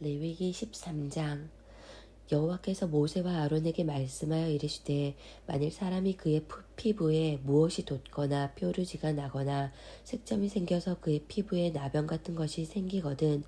레위기 13장. 여호와께서 모세와 아론에게 말씀하여 이르시되 만일 사람이 그의 피부에 무엇이 돋거나 뾰루지가 나거나 색점이 생겨서 그의 피부에 나병 같은 것이 생기거든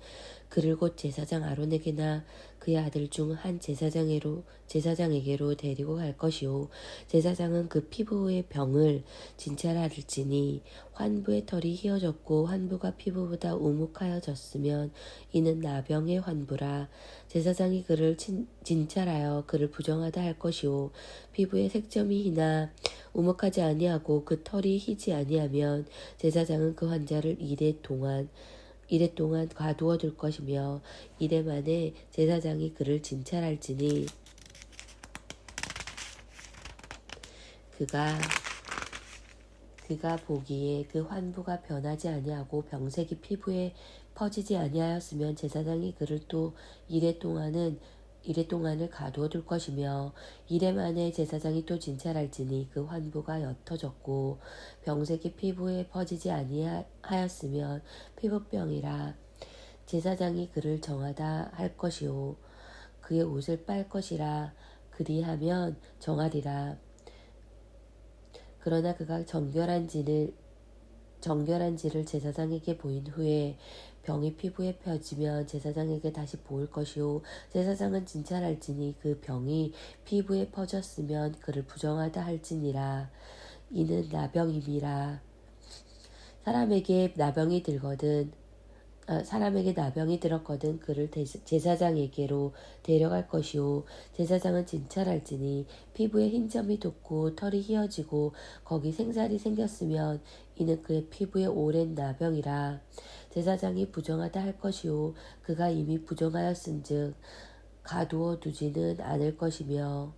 그를 곧 제사장 아론에게나 그의 아들 중 한 제사장에게로 데리고 갈 것이요 제사장은 그 피부의 병을 진찰할지니 환부의 털이 휘어졌고 환부가 피부보다 우묵하여졌으면 이는 나병의 환부라. 제사장이 그를 진찰하여 그를 부정하다 할 것이요 피부에 색점이 희나 우묵하지 아니하고 그 털이 희지 아니하면 제사장은 그 환자를 이래 동안 가두어 둘 것이며 이래 만에 제사장이 그를 진찰할지니 그가 보기에 그 환부가 변하지 아니하고 병색이 피부에 퍼지지 아니하였으면 제사장이 그를 또 이래 동안을 가두어 둘 것이며 이래 만에 제사장이 또 진찰할지니 그 환부가 옅어졌고 병색이 피부에 퍼지지 아니하였으면 피부병이라. 제사장이 그를 정하다 할 것이요 그의 옷을 빨 것이라. 그리하면 정하리라. 그러나 그가 정결한지를 제사장에게 보인 후에 병이 피부에 펴지면 제사장에게 다시 보일 것이요 제사장은 진찰할지니 그 병이 피부에 퍼졌으면 그를 부정하다 할지니라. 이는 나병임이라. 사람에게 나병이 들었거든 그를 제사장에게로 데려갈 것이요 제사장은 진찰할지니 피부에 흰 점이 돋고 털이 휘어지고 거기 생살이 생겼으면 이는 그의 피부에 오랜 나병이라. 제사장이 부정하다 할 것이요 그가 이미 부정하였은즉 가두어 두지는 않을 것이며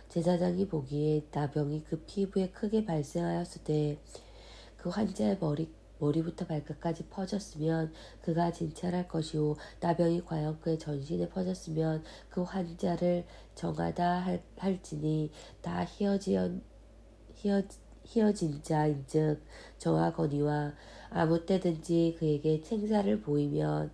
제사장이 보기에 나병이 그 피부에 크게 발생하였으되 그 환자의 머리부터 발끝까지 퍼졌으면 그가 진찰할 것이요 나병이 과연 그의 전신에 퍼졌으면 그 환자를 정하다 할지니 다 휘어진 자인즉 정하거니와 아무 때든지 그에게 생살이 보이면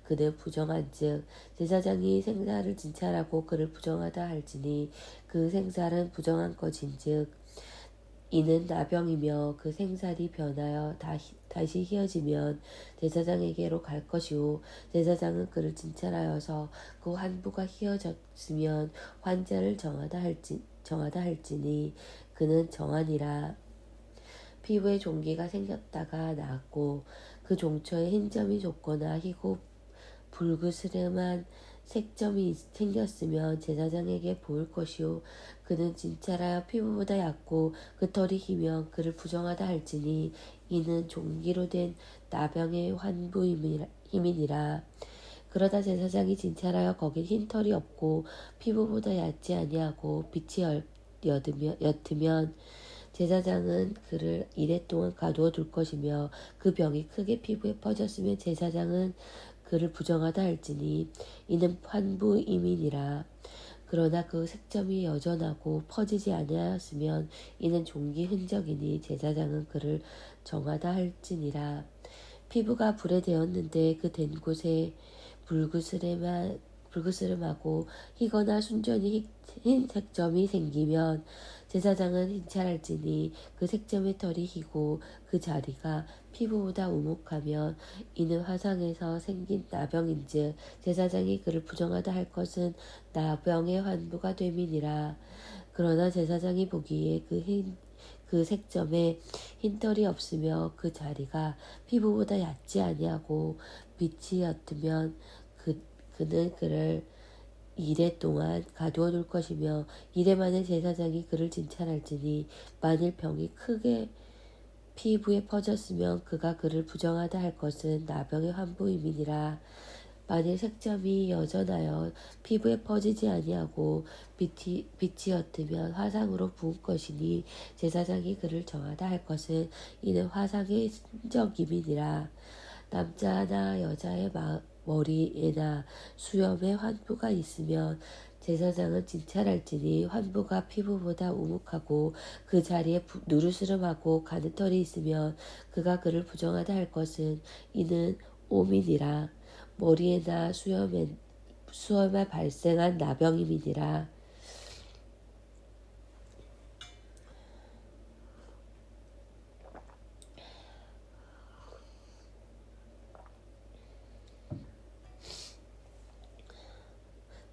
그는 부정한즉 제사장이 생살을 진찰하고 그를 부정하다 할지니 그 생살은 부정한 것인즉 이는 나병이며 그 생살이 변하여 다시 휘어지면 제사장에게로 갈 것이요 제사장은 그를 진찰하여서 그 환부가 휘어졌으면 환자를 정하다 할지니 그는 정하니라. 피부에 종기가 생겼다가 나았고 그 종처에 흰 점이 돋거나 희고 불그스름한 색점이 생겼으면 제사장에게 보일 것이요 그는 진찰하여 피부보다 얕고 그 털이 희면 그를 부정하다 할지니 이는 종기로 된 나병의 환부임이니라. 그러다 제사장이 진찰하여 거긴 흰 털이 없고 피부보다 얕지 아니하고 빛이 옅으면 제사장은 그를 이래 동안 가두어 둘 것이며 그 병이 크게 피부에 퍼졌으면 제사장은 그를 부정하다 할지니 이는 환부임이니라. 그러나 그 색점이 여전하고 퍼지지 아니하였으면 이는 종기 흔적이니 제사장은 그를 정하다 할지니라. 피부가 불에 데었는데 그 된 곳에 불그스름하고 희거나 순전히 흰 색점이 생기면 제사장은 진찰할지니 그 색점의 털이 희고 그 자리가 피부보다 우묵하면 이는 화상에서 생긴 나병인즉 제사장이 그를 부정하다 할 것은 나병의 환부가 됨이니라. 그러나 제사장이 보기에 그 색점에 흰털이 없으며 그 자리가 피부보다 얕지 아니하고 빛이 옅으면 그는 그를 이래 동안 가두어 둘 것이며 이래 만에 제사장이 그를 진찰할지니 만일 병이 크게 피부에 퍼졌으면 그가 그를 부정하다 할 것은 나병의 환부임이니라. 만일 색점이 여전하여 피부에 퍼지지 아니하고 빛이 옅으면 화상으로 부은 것이니 제사장이 그를 정하다 할 것은 이는 화상의 흔적임이니라. 남자나 여자의 머리에나 수염에 환부가 있으면 제사장은 진찰할지니 환부가 피부보다 우묵하고 그 자리에 누르스름하고 가는 털이 있으면 그가 그를 부정하다 할 것은 이는 오민이라. 머리에나 수염에 발생한 나병임이니라.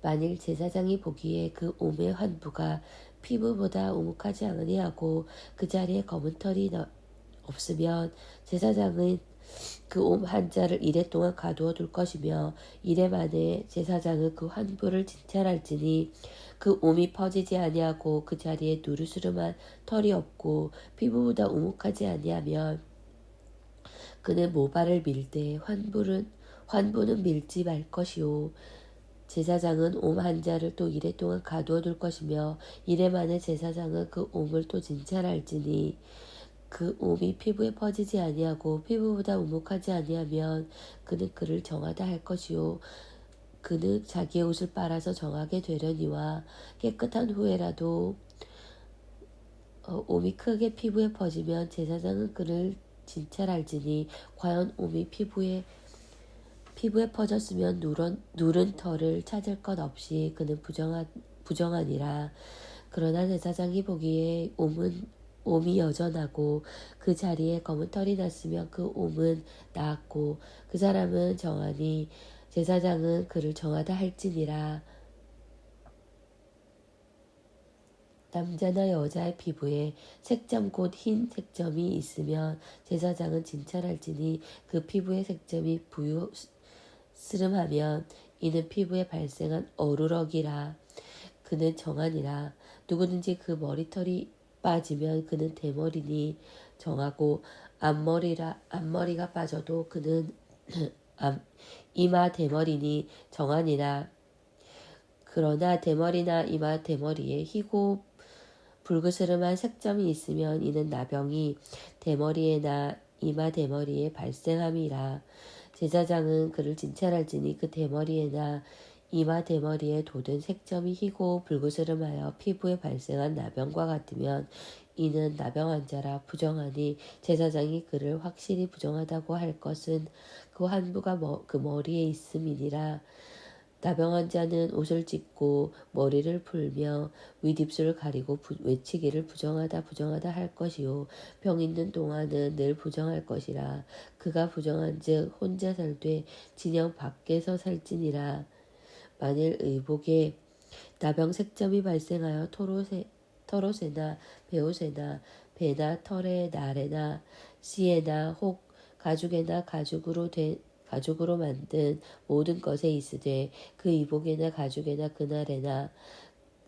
만일 제사장이 보기에 그 옴의 환부가 피부보다 오목하지 아니하고 그 자리에 검은 털이 없으면 제사장은 그 옴 한자를 이래 동안 가두어 둘 것이며 이래 만에 제사장은 그 환부를 진찰할지니 그 옴이 퍼지지 아니하고 그 자리에 누르스름한 털이 없고 피부보다 오목하지 아니하면 그는 모발을 밀되 환부는 밀지 말 것이요 제사장은 옴 한 자를 또 이래 동안 가두어 둘 것이며 이래 만에 제사장은 그 옴을 또 진찰할지니 그 옴이 피부에 퍼지지 아니하고 피부보다 오목하지 아니하면 그는 그를 정하다 할 것이요 그는 자기의 옷을 빨아서 정하게 되려니와 깨끗한 후에라도 옴이 크게 피부에 퍼지면 제사장은 그를 진찰할지니 과연 옴이 피부에 퍼졌으면 누른 털을 찾을 것 없이 그는 부정하니라. 그러나 제사장이 보기에 옴이 여전하고 그 자리에 검은 털이 났으면 그 옴은 나았고 그 사람은 정하니 제사장은 그를 정하다 할지니라. 남자나 여자의 피부에 색점 곧 흰 색점이 있으면 제사장은 진찰할지니 그 피부의 색점이 스름하면 이는 피부에 발생한 어루럭이라. 그는 정하니라. 누구든지 그 머리털이 빠지면 그는 대머리니 정하고 앞머리가 빠져도 그는 이마 대머리니 정하니라. 그러나 대머리나 이마 대머리에 희고 불그스름한 색점이 있으면 이는 나병이 대머리에나 이마 대머리에 발생함이라. 제사장은 그를 진찰할지니 그 대머리에나 이마 대머리에 돋은 색점이 희고 불그스름하여 피부에 발생한 나병과 같으면 이는 나병 환자라 부정하니 제사장이 그를 확실히 부정하다고 할 것은 그 환부가 그 머리에 있음이니라. 나병 환자는 옷을 찢고 머리를 풀며 윗입술을 가리고 외치기를 부정하다 할 것이요 병 있는 동안은 늘 부정할 것이라. 그가 부정한즉 혼자 살되 진영 밖에서 살지니라. 만일 의복에 나병 색점이 발생하여 털옷에나 베옷에나 배나 털에 날에나 씨에나 혹 가죽에나 가죽으로 만든 모든 것에 있으되 그 의복에나 가죽에나 그날에나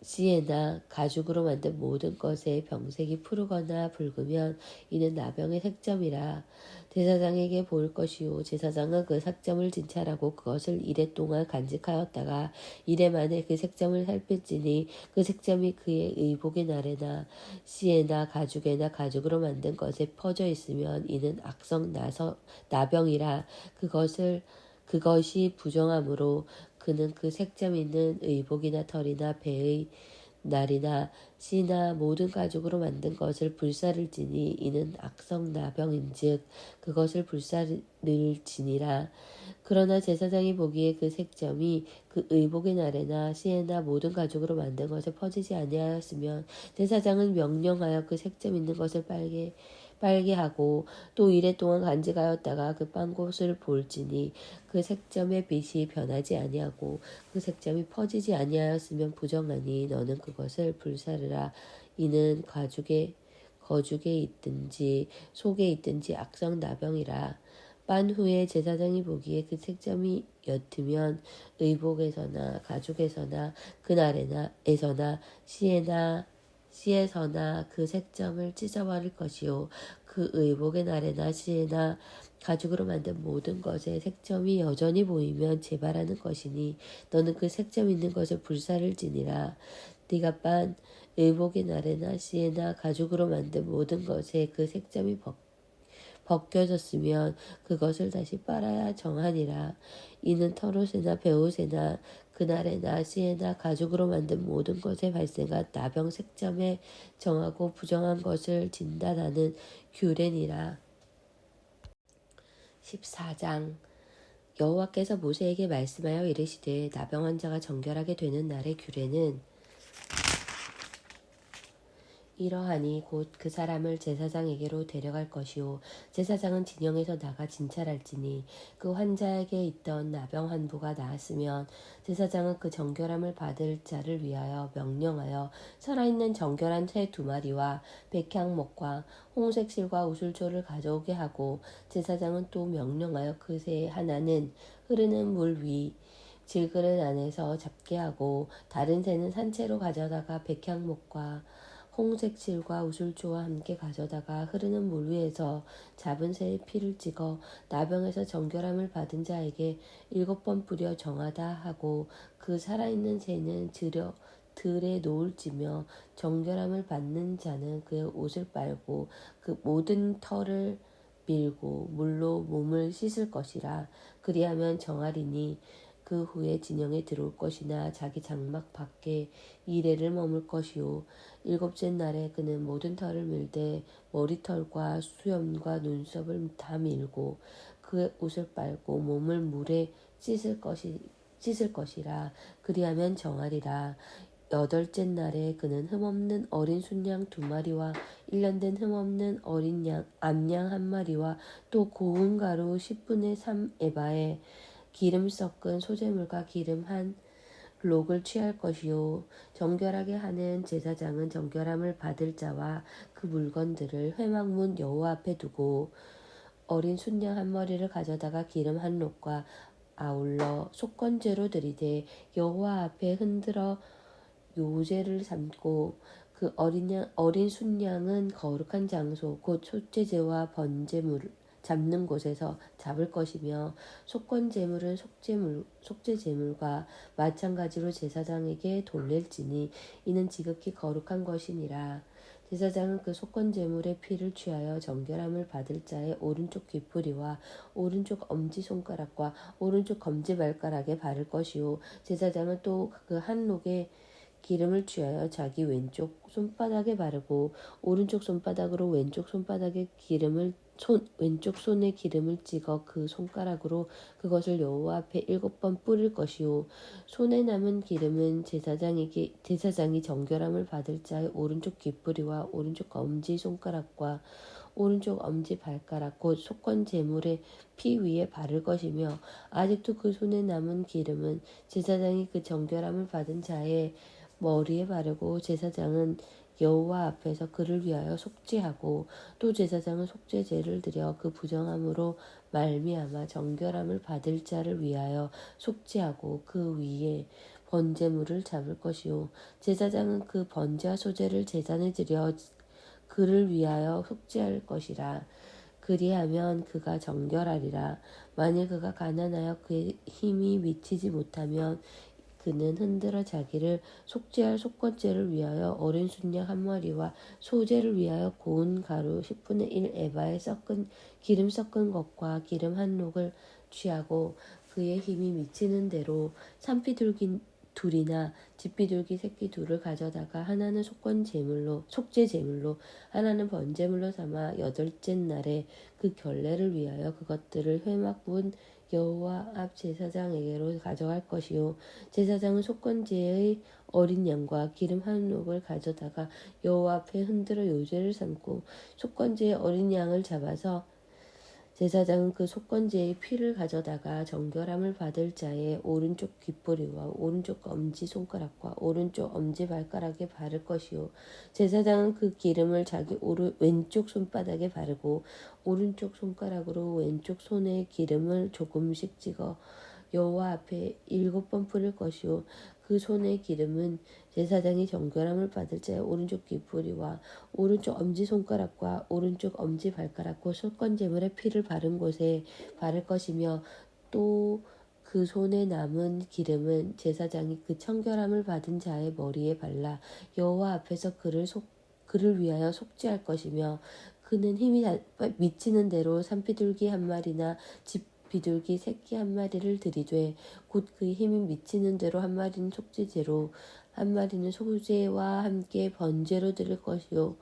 씨에나 가죽으로 만든 모든 것에 병색이 푸르거나 붉으면 이는 나병의 색점이라. 제사장에게 보일 것이요 제사장은 그 색점을 진찰하고 그것을 이래 동안 간직하였다가 이래 만에 그 색점을 살필지니 그 색점이 그의 의복의 날에나 씨에나 가죽에나 가죽으로 만든 것에 퍼져 있으면 이는 나병이라. 그것이 부정함으로 그는 그 색점 있는 의복이나 털이나 배의 날이나 씨나 모든 가죽으로 만든 것을 불사를지니 이는 악성나병인즉 그것을 불사를지니라. 그러나 제사장이 보기에 그 색점이 그 의복의 날에나 씨에나 모든 가죽으로 만든 것에 퍼지지 아니하였으면 제사장은 명령하여 그 색점 있는 것을 빨게 하고 또 이래 동안 간직하였다가 그 빤 곳을 볼지니 그 색점의 빛이 변하지 아니하고 그 색점이 퍼지지 아니하였으면 부정하니 너는 그것을 불사르라. 이는 거죽에 있든지 속에 있든지 악성 나병이라. 빤 후에 제사장이 보기에 그 색점이 옅으면 의복에서나 가죽에서나 그날에서나 씨에서나 그 색점을 찢어버릴 것이요 그 의복의 날에나 씨에나 가죽으로 만든 모든 것에 색점이 여전히 보이면 재발하는 것이니 너는 그 색점 있는 것을 불사를지니라. 네가 빤 의복의 날에나 씨에나 가죽으로 만든 모든 것에 그 색점이 벗겨졌으면 그것을 다시 빨아야 정하니라. 이는 털옷에나 베옷에나 그날에나 씨에나 가죽으로 만든 모든 것에 발생한 나병 색점에 정하고 부정한 것을 진단하는 규례니라. 14장 여호와께서 모세에게 말씀하여 이르시되 나병 환자가 정결하게 되는 날의 규례는 이러하니 곧 그 사람을 제사장에게로 데려갈 것이요 제사장은 진영에서 나가 진찰할지니 그 환자에게 있던 나병 한 부가 나았으면 제사장은 그 정결함을 받을 자를 위하여 명령하여 살아있는 정결한 새 2마리와 백향목과 홍색 실과 우슬초를 가져오게 하고 제사장은 또 명령하여 그 새 하나는 흐르는 물 위 질그릇 안에서 잡게 하고 다른 새는 산채로 가져다가 백향목과 홍색 실과 우슬초와 함께 가져다가 흐르는 물 위에서 잡은 새의 피를 찍어 나병에서 정결함을 받은 자에게 7번 뿌려 정하다 하고 그 살아있는 새는 들에 놓을지며 정결함을 받는 자는 그의 옷을 빨고 그 모든 털을 밀고 물로 몸을 씻을 것이라. 그리하면 정하리니 그 후에 진영에 들어올 것이나 자기 장막 밖에 이레를 머물 것이요 7째 날에 그는 모든 털을 밀되 머리털과 수염과 눈썹을 다 밀고 그의 옷을 빨고 몸을 물에 씻을 것이라. 그리하면 정하리라. 8째 날에 그는 흠없는 어린 순양 2마리와 1년 된 흠없는 어린 암양 1마리와 또 고운 가루 10분의 3 에바에 기름 섞은 소재물과 기름 한 록을 취할 것이요 정결하게 하는 제사장은 정결함을 받을 자와 그 물건들을 회막문 여호와 앞에 두고 어린 순양 1마리를 가져다가 기름 한 록과 아울러 속건제로 드리되 여호와 앞에 흔들어 요제를 삼고 그 어린 순양은 거룩한 장소 곧 속죄제와 번제물을 잡는 곳에서 잡을 것이며 속건제물은 속죄제물과 마찬가지로 제사장에게 돌릴지니 이는 지극히 거룩한 것이니라. 제사장은 그 속건제물의 피를 취하여 정결함을 받을 자의 오른쪽 귓뿌리와 오른쪽 엄지손가락과 오른쪽 검지발가락에 바를 것이요 제사장은 또 그 한 록에 기름을 취하여 자기 왼쪽 손바닥에 바르고 오른쪽 손바닥으로 왼쪽 손에 기름을 찍어 그 손가락으로 그것을 여호와 앞에 7번 뿌릴 것이요 손에 남은 기름은 제사장이 정결함을 받을 자의 오른쪽 귓뿌리와 오른쪽 엄지 손가락과 오른쪽 엄지 발가락 곧 속건 제물의 피 위에 바를 것이며 아직도 그 손에 남은 기름은 제사장이 그 정결함을 받은 자의 머리에 바르고 제사장은 여호와 앞에서 그를 위하여 속죄하고 또 제사장은 속죄제를 드려 그 부정함으로 말미암아 정결함을 받을 자를 위하여 속죄하고 그 위에 번제물을 잡을 것이요 제사장은 그 번제와 소제를 제단에 드려 그를 위하여 속죄할 것이라. 그리하면 그가 정결하리라. 만일 그가 가난하여 그의 힘이 미치지 못하면 그는 흔들어 자기를 속죄할 속건제를 위하여 어린 순양 1마리와 소제를 위하여 고운 가루 10분의 1 에바에 기름 섞은 것과 기름 한 록을 취하고 그의 힘이 미치는 대로 산비둘기 둘이나 집비둘기 새끼 둘을 가져다가 하나는 속죄 제물로 하나는 번제물로 삼아 8째 날에 그 결례를 위하여 그것들을 회막문 여호와 앞 제사장에게로 가져갈 것이요 제사장은 속건제의 어린 양과 기름 한 록을 가져다가 여호와 앞에 흔들어 요제를 삼고 속건제의 어린 양을 잡아서 제사장은 그 속건제의 피를 가져다가 정결함을 받을 자의 오른쪽 귓뿌리와 오른쪽 엄지손가락과 오른쪽 엄지발가락에 바를 것이요 제사장은 그 기름을 자기 왼쪽 손바닥에 바르고 오른쪽 손가락으로 왼쪽 손에 기름을 조금씩 찍어 여호와 앞에 7번 뿌릴 것이요 그 손의 기름은 제사장이 정결함을 받을 자의 오른쪽 귓뿌리와 오른쪽 엄지손가락과 오른쪽 엄지발가락과 속건제물의 피를 바른 곳에 바를 것이며 또 그 손에 남은 기름은 제사장이 그 청결함을 받은 자의 머리에 발라 여호와 앞에서 그를 위하여 속죄할 것이며 그는 힘이 미치는 대로 산비둘기 1마리나 비둘기 새끼 1마리를 들이되 곧 그의 힘이 미치는 대로 1마리는 속죄제로 1마리는 소제와 함께 번제로 드릴 것이요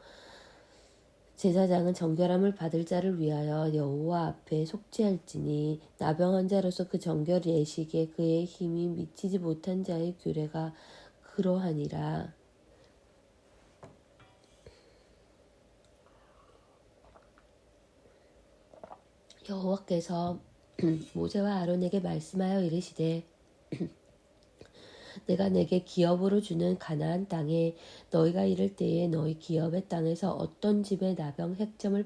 제사장은 정결함을 받을 자를 위하여 여호와 앞에 속죄할지니 나병한 자로서 그 정결 예식에 그의 힘이 미치지 못한 자의 규례가 그러하니라. 여호와께서 모세와 아론에게 말씀하여 이르시되 내가 내게 기업으로 주는 가나안 땅에 너희가 이를 때에 너희 기업의 땅에서 어떤 집에 나병 획점을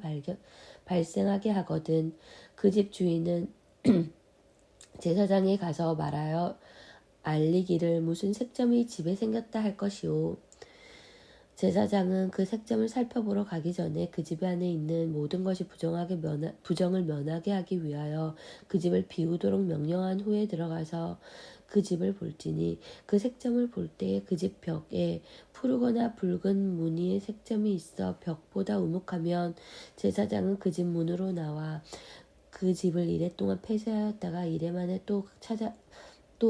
발생하게 하거든 그 집 주인은 제사장에 가서 말하여 알리기를 무슨 색점이 집에 생겼다 할 것이요. 제사장은 그 색점을 살펴보러 가기 전에 그 집 안에 있는 모든 것이 부정을 면하게 하기 위하여 그 집을 비우도록 명령한 후에 들어가서 그 집을 볼지니 그 색점을 볼 때에 그 집 벽에 푸르거나 붉은 무늬의 색점이 있어 벽보다 우묵하면 제사장은 그 집 문으로 나와 그 집을 이래 동안 폐쇄하였다가 이래 만에 또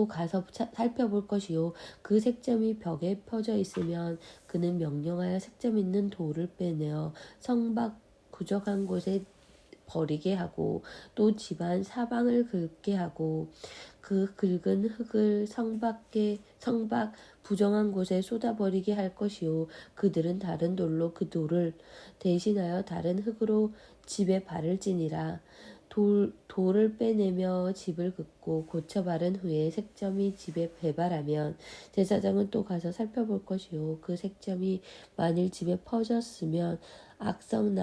가서 살펴볼 것이요. 그 색점이 벽에 펴져 있으면 그는 명령하여 색점 있는 돌을 빼내어 성밖 부적한 곳에 버리게 하고 또 집안 사방을 긁게 하고 그 긁은 흙을 성밖 부정한 곳에 쏟아버리게 할 것이요. 그들은 다른 돌로 그 돌을 대신하여 다른 흙으로 집에 발을 찌니라. 돌을 빼내며 집을 긋고 고쳐 바른 후에 색점이 집에 배발하면 제사장은 또 가서 살펴볼 것이요. 그 색점이 만일 집에 퍼졌으면 악성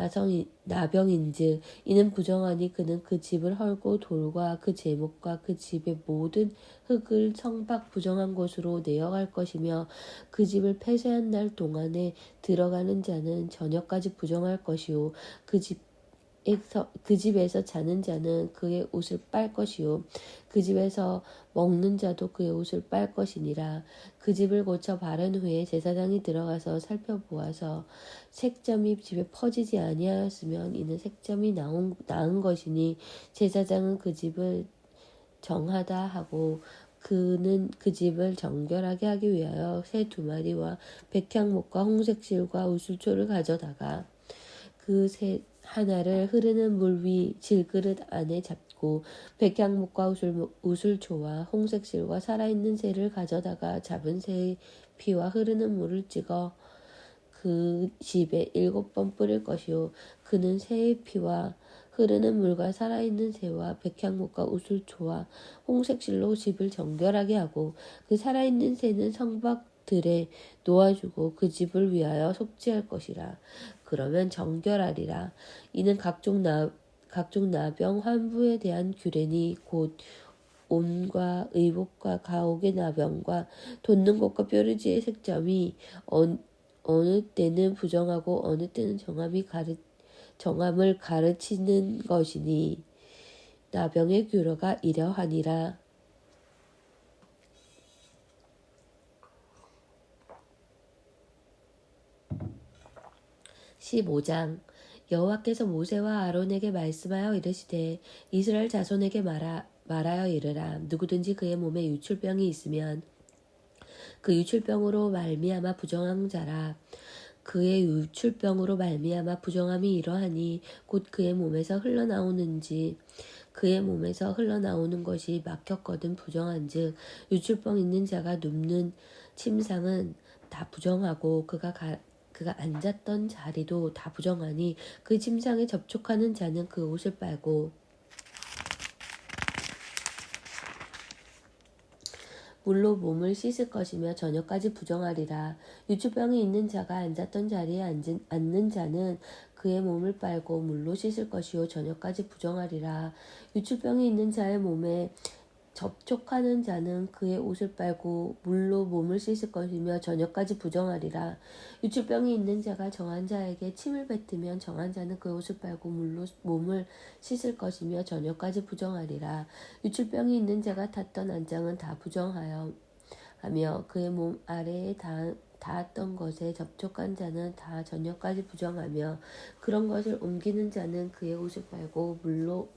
나병인즉 이는 부정하니 그는 그 집을 헐고 돌과 그 제목과 그 집의 모든 흙을 성밖 부정한 곳으로 내어갈 것이며 그 집을 폐쇄한 날 동안에 들어가는 자는 저녁까지 부정할 것이요. 그 집에서 자는 자는 그의 옷을 빨 것이요 그 집에서 먹는 자도 그의 옷을 빨 것이니라. 그 집을 고쳐 바른 후에 제사장이 들어가서 살펴보아서 색점이 집에 퍼지지 아니하였으면 이는 색점이 나은 것이니 제사장은 그 집을 정하다 하고 그는 그 집을 정결하게 하기 위하여 새 2마리와 백향목과 홍색실과 우슬초를 가져다가 그 새 하나를 흐르는 물 위 질그릇 안에 잡고 백향목과 우슬초와 홍색실과 살아있는 새를 가져다가 잡은 새의 피와 흐르는 물을 찍어 그 집에 7번 뿌릴 것이요. 그는 새의 피와 흐르는 물과 살아있는 새와 백향목과 우슬초와 홍색실로 집을 정결하게 하고 그 살아있는 새는 성박들에 놓아주고 그 집을 위하여 속죄할 것이라. 그러면 정결하리라. 이는 각종 나병 환부에 대한 규례니 곧 온과 의복과 가옥의 나병과 돋는 곳과 뾰루지의 색점이 어느 때는 부정하고 어느 때는 정함을 가르치는 것이니 나병의 규례가 이러하니라. 15장 여호와께서 모세와 아론에게 말씀하여 이르시되 이스라엘 자손에게 말하여 이르라. 누구든지 그의 몸에 유출병이 있으면 그 유출병으로 말미암아 부정한 자라. 그의 유출병으로 말미암아 부정함이 이러하니 곧 그의 몸에서 흘러나오는지 그의 몸에서 흘러나오는 것이 막혔거든 부정한즉 유출병 있는 자가 눕는 침상은 다 부정하고 그가 앉았던 자리도 다 부정하니 그 침상에 접촉하는 자는 그 옷을 빨고 물로 몸을 씻을 것이며 저녁까지 부정하리라. 유추병이 있는 자가 앉았던 자리에 앉는 자는 그의 몸을 빨고 물로 씻을 것이요 저녁까지 부정하리라. 유추병이 있는 자의 몸에 접촉하는 자는 그의 옷을 빨고 물로 몸을 씻을 것이며 저녁까지 부정하리라. 유출병이 있는 자가 정한 자에게 침을 뱉으면 정한 자는 그 옷을 빨고 물로 몸을 씻을 것이며 저녁까지 부정하리라. 유출병이 있는 자가 탔던 안장은 다 부정하여 하며 그의 몸 아래에 닿았던 것에 접촉한 자는 다 저녁까지 부정하며 그런 것을 옮기는 자는 그의 옷을 빨고 물로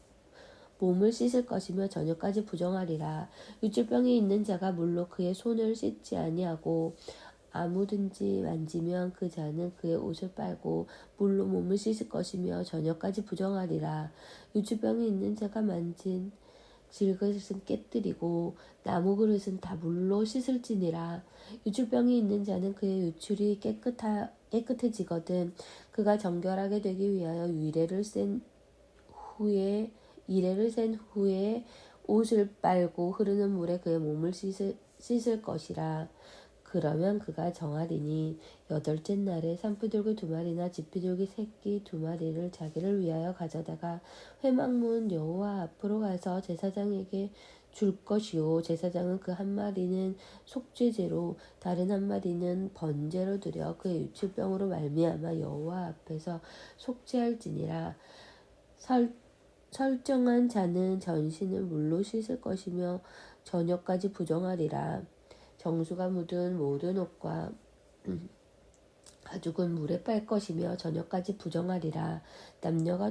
몸을 씻을 것이며 저녁까지 부정하리라. 유출병이 있는 자가 물로 그의 손을 씻지 아니하고 아무든지 만지면 그 자는 그의 옷을 빨고 물로 몸을 씻을 것이며 저녁까지 부정하리라. 유추병이 있는 자가 만진 질그릇은 깨뜨리고 나무 그릇은 다 물로 씻을지니라. 유출병이 있는 자는 그의 유출이 깨끗해지거든 그가 정결하게 되기 위하여 이레를 센 후에 옷을 빨고 흐르는 물에 그의 몸을 씻을 것이라. 그러면 그가 정하리니 여덟째 날에 산비둘기 2마리나 집비둘기 새끼 2마리를 자기를 위하여 가져다가 회막문 여호와 앞으로 가서 제사장에게 줄 것이요 제사장은 그 1마리는 속죄제로 다른 1마리는 번제로 드려 그의 유출병으로 말미암아 여호와 앞에서 속죄할지니라. 설정한 자는 전신을 물로 씻을 것이며 저녁까지 부정하리라. 정수가 묻은 모든 옷과 가죽은 물에 빨 것이며 저녁까지 부정하리라. 남녀가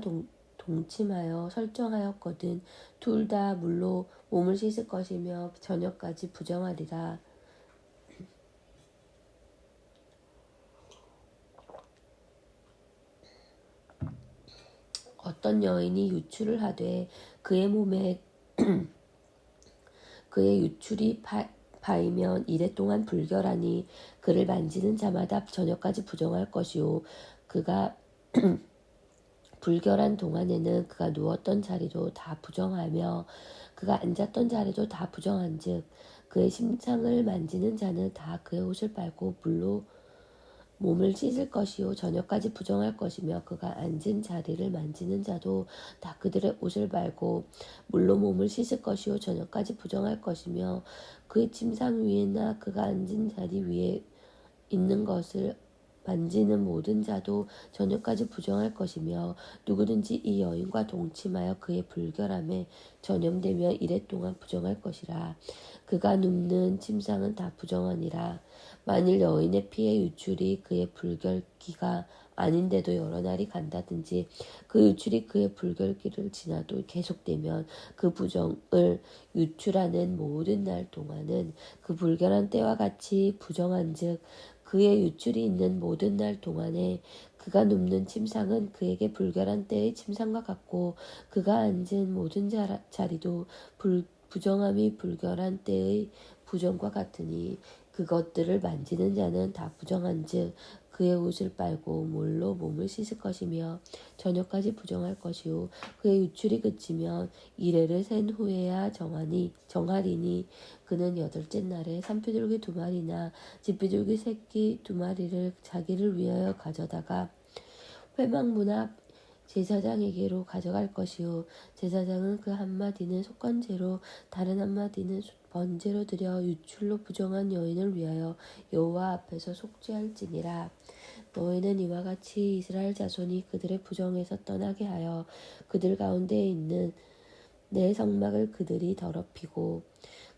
동침하여 설정하였거든 둘 다 물로 몸을 씻을 것이며 저녁까지 부정하리라. 어떤 여인이 유출을 하되 그의 몸에 그의 유출이 바이면 이래 동안 불결하니 그를 만지는 자마다 저녁까지 부정할 것이요 그가 불결한 동안에는 그가 누웠던 자리도 다 부정하며 그가 앉았던 자리도 다 부정한즉 그의 심상을 만지는 자는 다 그의 옷을 빨고 물로 몸을 씻을 것이요 저녁까지 부정할 것이며 그가 앉은 자리를 만지는 자도 다 그들의 옷을 빨고 물로 몸을 씻을 것이요 저녁까지 부정할 것이며 그의 침상 위에나 그가 앉은 자리 위에 있는 것을 만지는 모든 자도 저녁까지 부정할 것이며 누구든지 이 여인과 동침하여 그의 불결함에 전염되며 이래 동안 부정할 것이라. 그가 눕는 침상은 다 부정하니라. 만일 여인의 피의 유출이 그의 불결기가 아닌데도 여러 날이 간다든지 그 유출이 그의 불결기를 지나도 계속되면 그 부정을 유출하는 모든 날 동안은 그 불결한 때와 같이 부정한즉 그의 유출이 있는 모든 날 동안에 그가 눕는 침상은 그에게 불결한 때의 침상과 같고 그가 앉은 모든 자리도 부정함이 불결한 때의 부정과 같으니 그것들을 만지는 자는 다 부정한즉 그의 옷을 빨고 물로 몸을 씻을 것이며 저녁까지 부정할 것이요 그의 유출이 그치면 이레를 센 후에야 정하리니 그는 여덟째 날에 산비둘기 2마리나 집비둘기 새끼 2마리를 자기를 위하여 가져다가 회막문 앞 제사장에게로 가져갈 것이요 제사장은 그 1마디는 속건제로 다른 1마디는 번제로 드려 유출로 부정한 여인을 위하여 여호와 앞에서 속죄할지니라. 너희는 이와 같이 이스라엘 자손이 그들의 부정에서 떠나게 하여 그들 가운데에 있는 내 성막을 그들이 더럽히고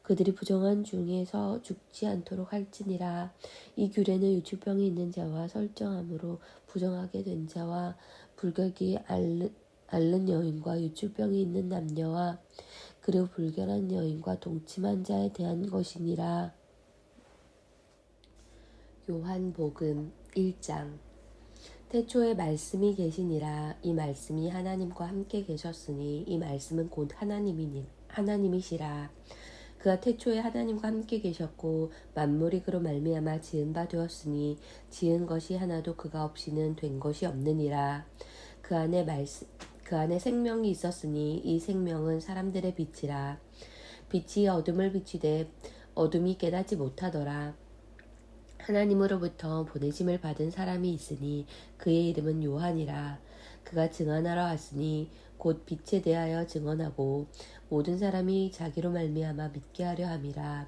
그들이 부정한 중에서 죽지 않도록 할지니라. 이 규례는 유출병이 있는 자와 설정함으로 부정하게 된 자와 불결기 앓는 여인과 유출병이 있는 남녀와 그리고 불결한 여인과 동침한 자에 대한 것이니라. 요한복음 1장. 태초에 말씀이 계시니라. 이 말씀이 하나님과 함께 계셨으니 이 말씀은 곧 하나님이시라. 그가 태초에 하나님과 함께 계셨고 만물이 그로 말미암아 지은 바 되었으니 지은 것이 하나도 그가 없이는 된 것이 없느니라. 그 안에 생명이 있었으니 이 생명은 사람들의 빛이라. 빛이 어둠을 비추되 어둠이 깨닫지 못하더라. 하나님으로부터 보내심을 받은 사람이 있으니 그의 이름은 요한이라. 그가 증언하러 왔으니 곧 빛에 대하여 증언하고 모든 사람이 자기로 말미암아 믿게 하려 함이라.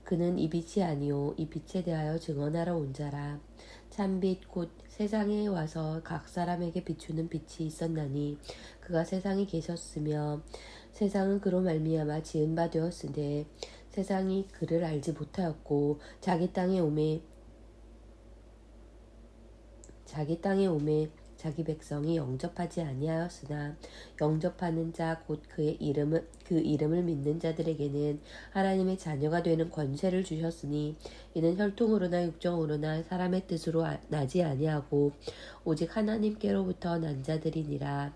그는 이 빛이 아니요 이 빛에 대하여 증언하러 온 자라. 참빛 곧 세상에 와서 각 사람에게 비추는 빛이 있었나니 그가 세상에 계셨으며 세상은 그로 말미암아 지은 바 되었으되 세상이 그를 알지 못하였고 자기 땅에 오매 자기 백성이 영접하지 아니하였으나 영접하는 자 곧 그 이름을 믿는 자들에게는 하나님의 자녀가 되는 권세를 주셨으니 이는 혈통으로나 육정으로나 사람의 뜻으로 나지 아니하고 오직 하나님께로부터 난 자들이니라.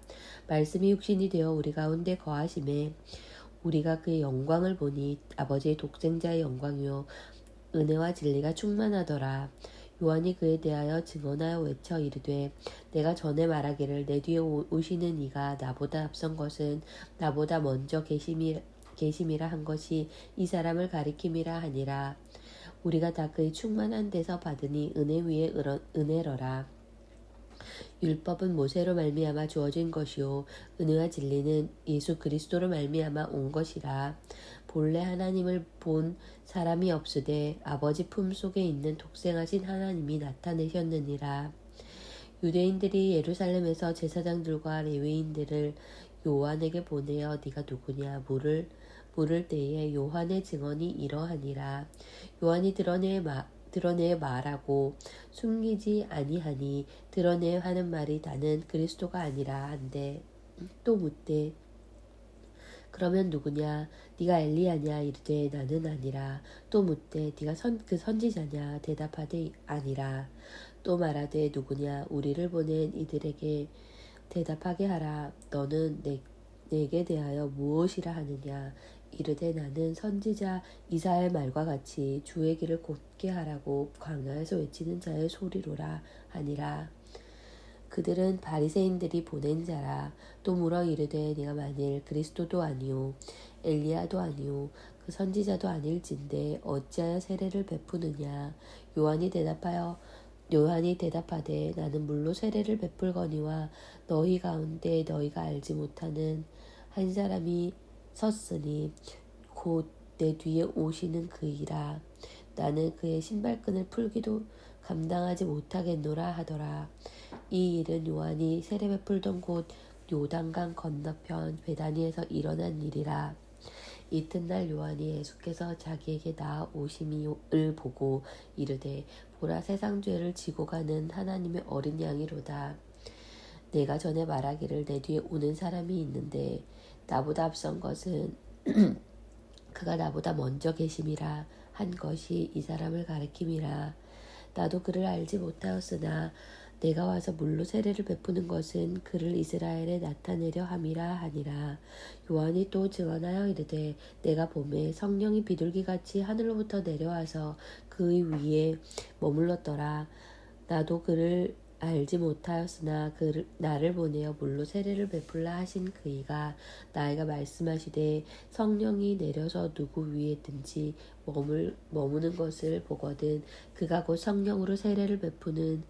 말씀이 육신이 되어 우리 가운데 거하심에 우리가 그의 영광을 보니 아버지의 독생자의 영광이요 은혜와 진리가 충만하더라. 요한이 그에 대하여 증언하여 외쳐 이르되 내가 전에 말하기를 내 뒤에 오시는 이가 나보다 앞선 것은 나보다 먼저 계심이라 한 것이 이 사람을 가리킴이라 하니라. 우리가 다 그의 충만한 데서 받으니 은혜 위에 은혜러라. 율법은 모세로 말미암아 주어진 것이요 은혜와 진리는 예수 그리스도로 말미암아 온 것이라. 본래 하나님을 본 사람이 없으되 아버지 품속에 있는 독생하신 하나님이 나타내셨느니라. 유대인들이 예루살렘에서 제사장들과 레위인들을 요한에게 보내어 네가 누구냐 물을 때에 요한의 증언이 이러하니라. 요한이 드러내 말하고 숨기지 아니하니 드러내 하는 말이 나는 그리스도가 아니라 한데 또 묻되 그러면 누구냐 네가 엘리야냐 이르되 나는 아니라. 또 묻되 네가 그 선지자냐 대답하되 아니라. 또 말하되 누구냐 우리를 보낸 이들에게 대답하게 하라. 너는 내게 대하여 무엇이라 하느냐 이르되 나는 선지자 이사야의 말과 같이 주의 길을 곧게 하라고 광야에서 외치는 자의 소리로라 하니라. 그들은 바리새인들이 보낸 자라. 또 물어 이르되 네가 만일 그리스도도 아니요 엘리야도 아니요 그 선지자도 아닐진데 어찌하여 세례를 베푸느냐. 요한이 대답하되 나는 물로 세례를 베풀거니와 너희 가운데 너희가 알지 못하는 한 사람이 섰으니 곧 내 뒤에 오시는 그이라. 나는 그의 신발끈을 풀기도 감당하지 못하겠노라 하더라. 이 일은 요한이 세례 베풀던 곳 요단강 건너편 베다니에서 일어난 일이라. 이튿날 요한이 예수께서 자기에게 나아오심을 보고 이르되 보라 세상 죄를 지고 가는 하나님의 어린 양이로다. 내가 전에 말하기를 내 뒤에 오는 사람이 있는데 나보다 앞선 것은 그가 나보다 먼저 계심이라 한 것이 이 사람을 가리킴이라. 나도 그를 알지 못하였으나 내가 와서 물로 세례를 베푸는 것은 그를 이스라엘에 나타내려 함이라 하니라. 요한이 또 증언하여 이르되 내가 보매 성령이 비둘기같이 하늘로부터 내려와서 그의 위에 머물렀더라. 나도 그를 알지 못하였으나 나를 보내어 물로 세례를 베풀라 하신 그이가 나에게 말씀하시되 성령이 내려서 누구 위에든지 머무는 것을 보거든 그가 곧 성령으로 세례를 베푸는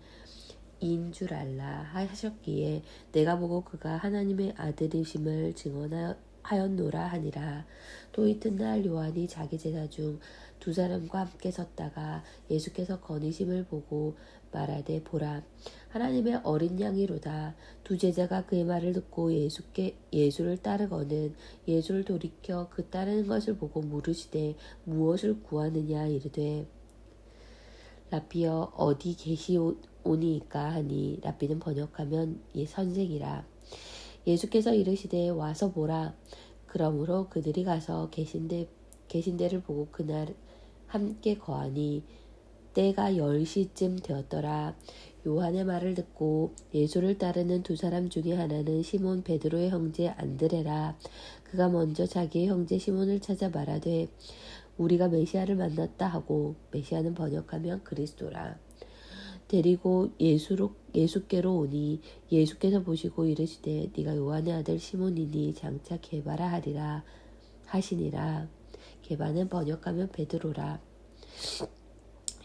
이인 줄 알라 하셨기에 내가 보고 그가 하나님의 아들이심을 증언하였노라 하니라. 또 이튿날 요한이 자기 제자 중 두 사람과 함께 섰다가 예수께서 거니심을 보고 말하되 보라 하나님의 어린 양이로다. 두 제자가 그의 말을 듣고 예수를 따르거늘 예수를 돌이켜 그 따르는 것을 보고 물으시되 무엇을 구하느냐 이르되 라비여 어디 계시오니이까 하니 라비는 번역하면 선생이라. 예수께서 이르시되 와서 보라. 그러므로 그들이 가서 계신 데를 보고 그날 함께 거하니 때가 10시쯤 되었더라. 요한의 말을 듣고 예수를 따르는 두 사람 중에 하나는 시몬 베드로의 형제 안드레라. 그가 먼저 자기의 형제 시몬을 찾아 말하되 우리가 메시아를 만났다 하고 메시아는 번역하면 그리스도라. 데리고 예수께로 오니 예수께서 보시고 이르시되 네가 요한의 아들 시몬이니 장차 게바라 하리라 하시니라. 게바는 번역하면 베드로라.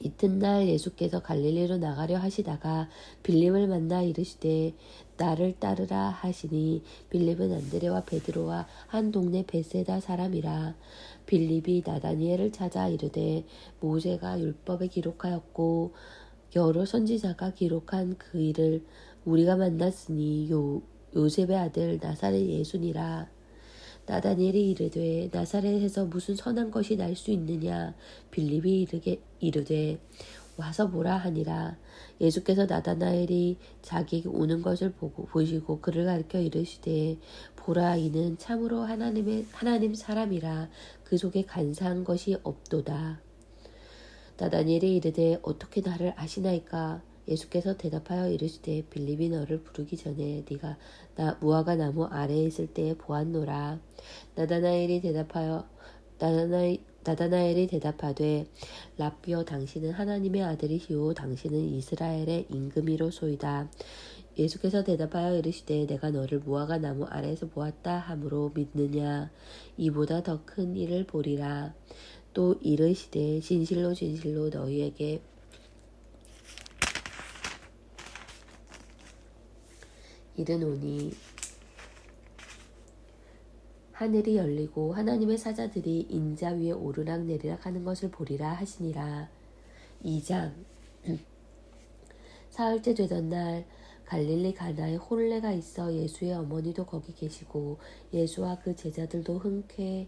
이튿날 예수께서 갈릴리로 나가려 하시다가 빌립을 만나 이르시되 나를 따르라 하시니 빌립은 안드레와 베드로와 한 동네 베세다 사람이라. 빌립이 나다니엘을 찾아 이르되 모세가 율법에 기록하였고 여러 선지자가 기록한 그 일을 우리가 만났으니 요셉의 아들 나사렛 예수니라. 나다니엘이 이르되 나사렛에서 무슨 선한 것이 날 수 있느냐. 빌립이 이르되 와서 보라 하니라. 예수께서 나다나엘이 자기에게 오는 것을 보시고 그를 가리켜 이르시되 보라 이는 참으로 하나님 사람이라 그 속에 간사한 것이 없도다. 나다니엘이 이르되 어떻게 나를 아시나이까? 예수께서 대답하여 이르시되 빌립이 너를 부르기 전에 네가 무화과 나무 아래에 있을 때에 보았노라. 나다나엘이 대답하되 라삐여 당신은 하나님의 아들이시오 당신은 이스라엘의 임금이로소이다. 예수께서 대답하여 이르시되 내가 너를 무화과 나무 아래에서 보았다 함으로 믿느냐? 이보다 더 큰 일을 보리라. 또 이르시되 진실로 진실로 너희에게 이르노니 하늘이 열리고 하나님의 사자들이 인자 위에 오르락 내리락 하는 것을 보리라 하시니라. 2장 사흘째 되던 날 갈릴리 가나에 혼례가 있어 예수의 어머니도 거기 계시고 예수와 그 제자들도 흔쾌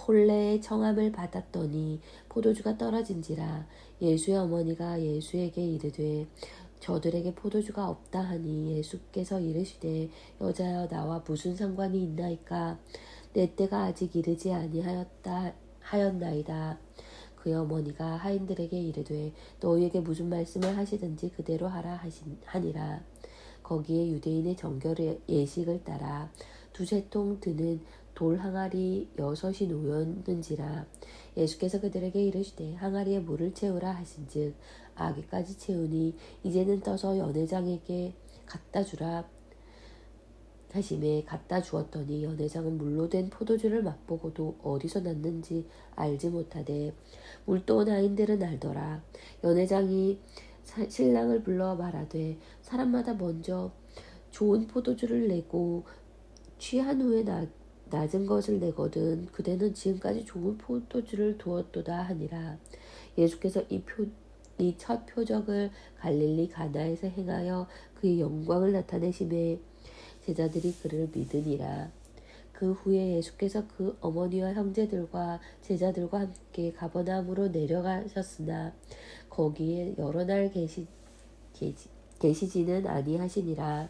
혼례의 청함을 받았더니 포도주가 떨어진지라. 예수의 어머니가 예수에게 이르되 저들에게 포도주가 없다 하니 예수께서 이르시되 여자여 나와 무슨 상관이 있나이까? 내 때가 아직 이르지 하였나이다. 그의 어머니가 하인들에게 이르되 너희에게 무슨 말씀을 하시든지 그대로 하라 하니라. 거기에 유대인의 정결 예식을 따라 두세 통 드는 돌 항아리 6이 놓였는지라. 예수께서 그들에게 이르시되 항아리에 물을 채우라 하신즉 아기까지 채우니 이제는 떠서 연회장에게 갖다 주라 하심에 갖다 주었더니 연회장은 물로 된 포도주를 맛보고도 어디서 났는지 알지 못하되 물도온 아인들은 알더라. 연회장이 신랑을 불러 말하되 사람마다 먼저 좋은 포도주를 내고 취한 후에 낮은 것을 내거든 그대는 지금까지 좋은 포도주를 두었도다 하니라. 예수께서 이 첫 표적을 갈릴리 가나에서 행하여 그의 영광을 나타내심에 제자들이 그를 믿으니라. 그 후에 예수께서 그 어머니와 형제들과 제자들과 함께 가버나움으로 내려가셨으나 거기에 여러 날 계시지는 아니하시니라.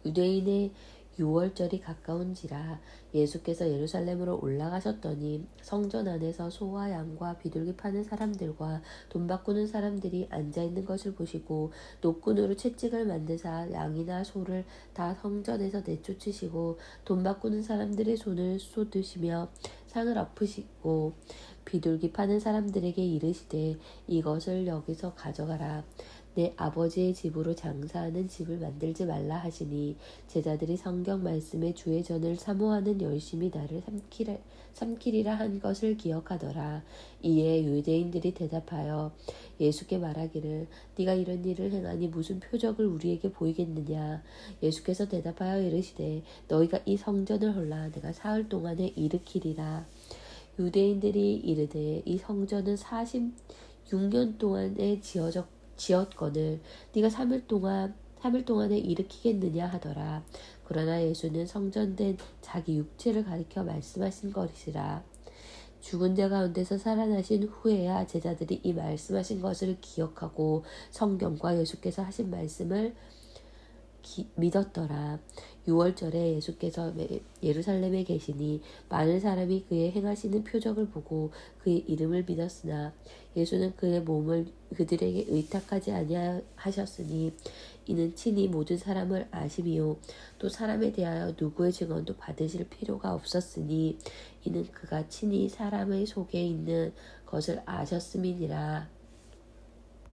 유대인의 유월절이 가까운지라. 예수께서 예루살렘으로 올라가셨더니 성전 안에서 소와 양과 비둘기 파는 사람들과 돈 바꾸는 사람들이 앉아있는 것을 보시고 노끈으로 채찍을 만드사 양이나 소를 다 성전에서 내쫓으시고 돈 바꾸는 사람들의 손을 쏟으시며 상을 엎으시고 비둘기 파는 사람들에게 이르시되 이것을 여기서 가져가라. 내 아버지의 집으로 장사하는 집을 만들지 말라 하시니 제자들이 성경 말씀에 주의 전을 사모하는 열심히 나를 삼키리라 한 것을 기억하더라. 이에 유대인들이 대답하여 예수께 말하기를 네가 이런 일을 행하니 무슨 표적을 우리에게 보이겠느냐. 예수께서 대답하여 이르시되 너희가 이 성전을 헐라 내가 사흘 동안에 일으키리라. 유대인들이 이르되 이 성전은 46년 동안에 지었거늘 네가 3일 동안에 일으키겠느냐 하더라. 그러나 예수는 성전된 자기 육체를 가리켜 말씀하신 것이라. 죽은 자 가운데서 살아나신 후에야 제자들이 이 말씀하신 것을 기억하고 성경과 예수께서 하신 말씀을 믿었더라. 6월절에 예수께서 예루살렘에 계시니 많은 사람이 그의 행하시는 표적을 보고 그의 이름을 믿었으나 예수는 그의 몸을 그들에게 의탁하지 아니하셨으니 이는 친히 모든 사람을 아심이요 또 사람에 대하여 누구의 증언도 받으실 필요가 없었으니 이는 그가 친히 사람의 속에 있는 것을 아셨음이니라.